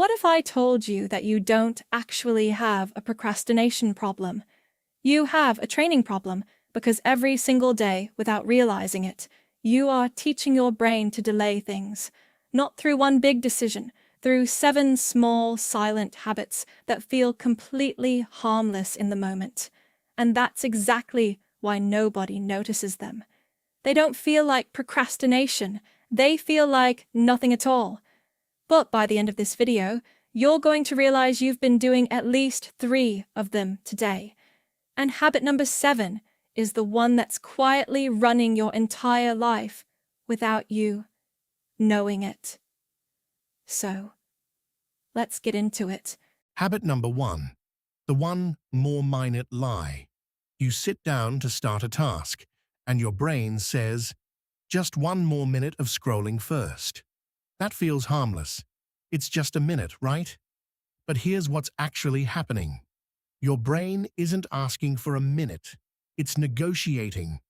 What if I told you that you don't actually have a procrastination problem? You have a training problem because every single day, without realizing it, you are teaching your brain to delay things, not through one big decision, through 7 small, silent habits that feel completely harmless in the moment. And that's exactly why nobody notices them. They don't feel like procrastination, they feel like nothing at all. But by the end of this video, you're going to realize you've been doing at least 3 of them today. And habit number 7 is the one that's quietly running your entire life without you knowing it. So, let's get into it. Habit number 1. The 1 more minute lie. You sit down to start a task, and your brain says, just 1 more minute of scrolling first. That feels harmless. It's just a minute, right? But here's what's actually happening. Your brain isn't asking for a minute. It's negotiating.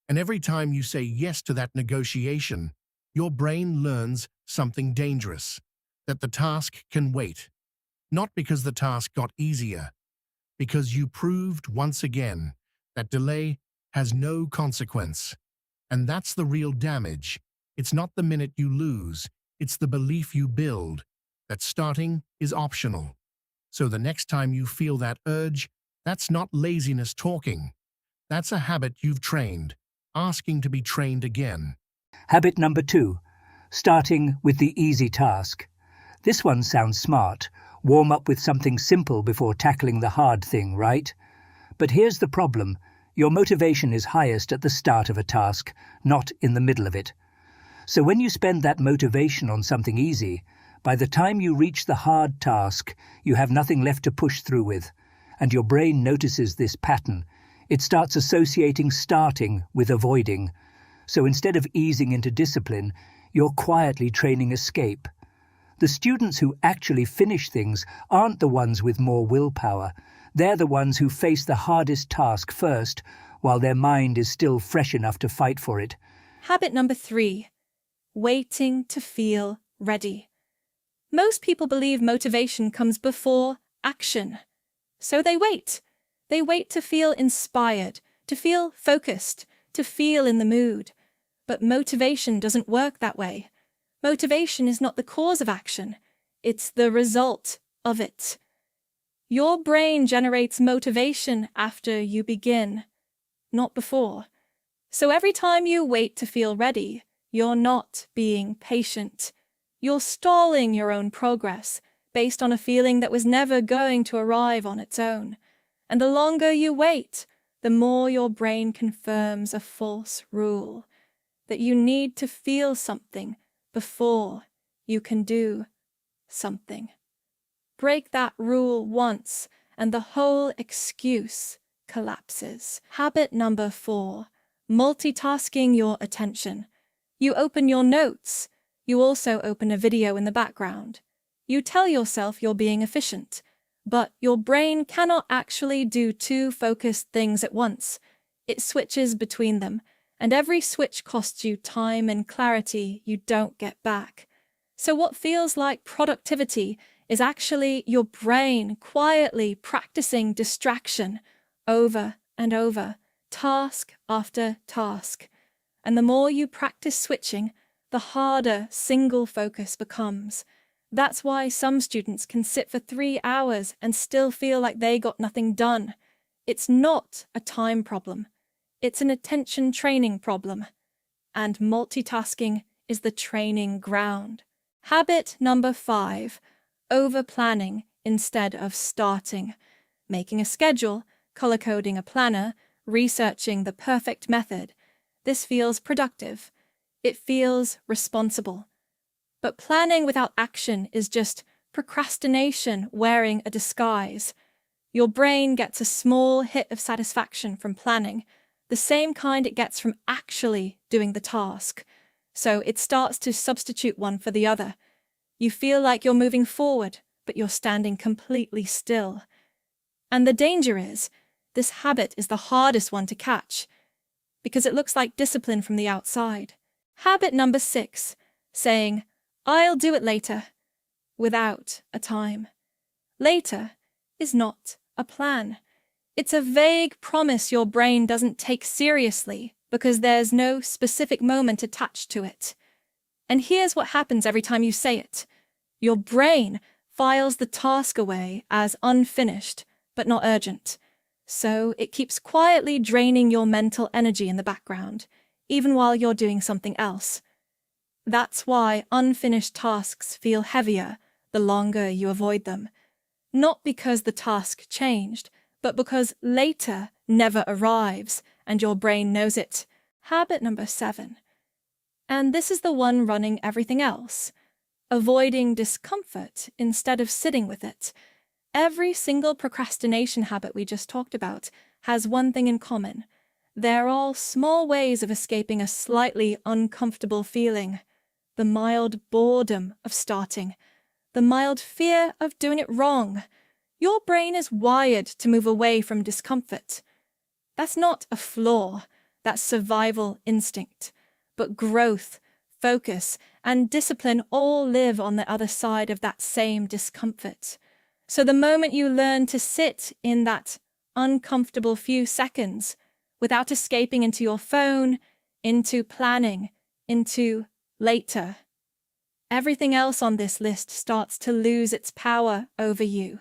And every time you say yes to that negotiation, your brain learns something dangerous, that the task can wait. Not because the task got easier, because you proved once again that delay has no consequence. And that's the real damage. It's not the minute you lose, it's the belief you build, that starting is optional. So the next time you feel that urge, that's not laziness talking. That's a habit you've trained, asking to be trained again. Habit number 2. Starting with the easy task. This one sounds smart. Warm up with something simple before tackling the hard thing, right? But here's the problem. Your motivation is highest at the start of a task, not in the middle of it. So when you spend that motivation on something easy, by the time you reach the hard task, you have nothing left to push through with. And your brain notices this pattern. It starts associating starting with avoiding. So instead of easing into discipline, you're quietly training escape. The students who actually finish things aren't the ones with more willpower. They're the ones who face the hardest task first, while their mind is still fresh enough to fight for it. Habit number 3. Waiting to feel ready. Most people believe motivation comes before action. So they wait. They wait to feel inspired, to feel focused, to feel in the mood. But motivation doesn't work that way. Motivation is not the cause of action. It's the result of it. Your brain generates motivation after you begin, not before. So every time you wait to feel ready, you're not being patient. You're stalling your own progress based on a feeling that was never going to arrive on its own. And the longer you wait, the more your brain confirms a false rule, that you need to feel something before you can do something. Break that rule once, and the whole excuse collapses. Habit number 4. Multitasking your attention. You open your notes. You also open a video in the background. You tell yourself you're being efficient, but your brain cannot actually do 2 focused things at once. It switches between them, and every switch costs you time and clarity you don't get back. So what feels like productivity is actually your brain quietly practicing distraction over and over, task after task. And the more you practice switching, the harder single focus becomes. That's why some students can sit for 3 hours and still feel like they got nothing done. It's not a time problem. It's an attention training problem. And multitasking is the training ground. Habit number 5. Over-planning instead of starting. Making a schedule, color-coding a planner, researching the perfect method. This feels productive. It feels responsible. But planning without action is just procrastination wearing a disguise. Your brain gets a small hit of satisfaction from planning, the same kind it gets from actually doing the task. So it starts to substitute one for the other. You feel like you're moving forward, but you're standing completely still. And the danger is, this habit is the hardest one to catch, because it looks like discipline from the outside. Habit number 6, saying, "I'll do it later," without a time. Later is not a plan. It's a vague promise your brain doesn't take seriously because there's no specific moment attached to it. And here's what happens every time you say it. Your brain files the task away as unfinished, but not urgent. So it keeps quietly draining your mental energy in the background, even while you're doing something else. That's why unfinished tasks feel heavier the longer you avoid them. Not because the task changed, but because later never arrives and your brain knows it. Habit number 7. And this is the one running everything else. Avoiding discomfort instead of sitting with it. Every single procrastination habit we just talked about has one thing in common. They're all small ways of escaping a slightly uncomfortable feeling. The mild boredom of starting. The mild fear of doing it wrong. Your brain is wired to move away from discomfort. That's not a flaw, that's survival instinct. But growth, focus, and discipline all live on the other side of that same discomfort. So the moment you learn to sit in that uncomfortable few seconds without escaping into your phone, into planning, into later, everything else on this list starts to lose its power over you.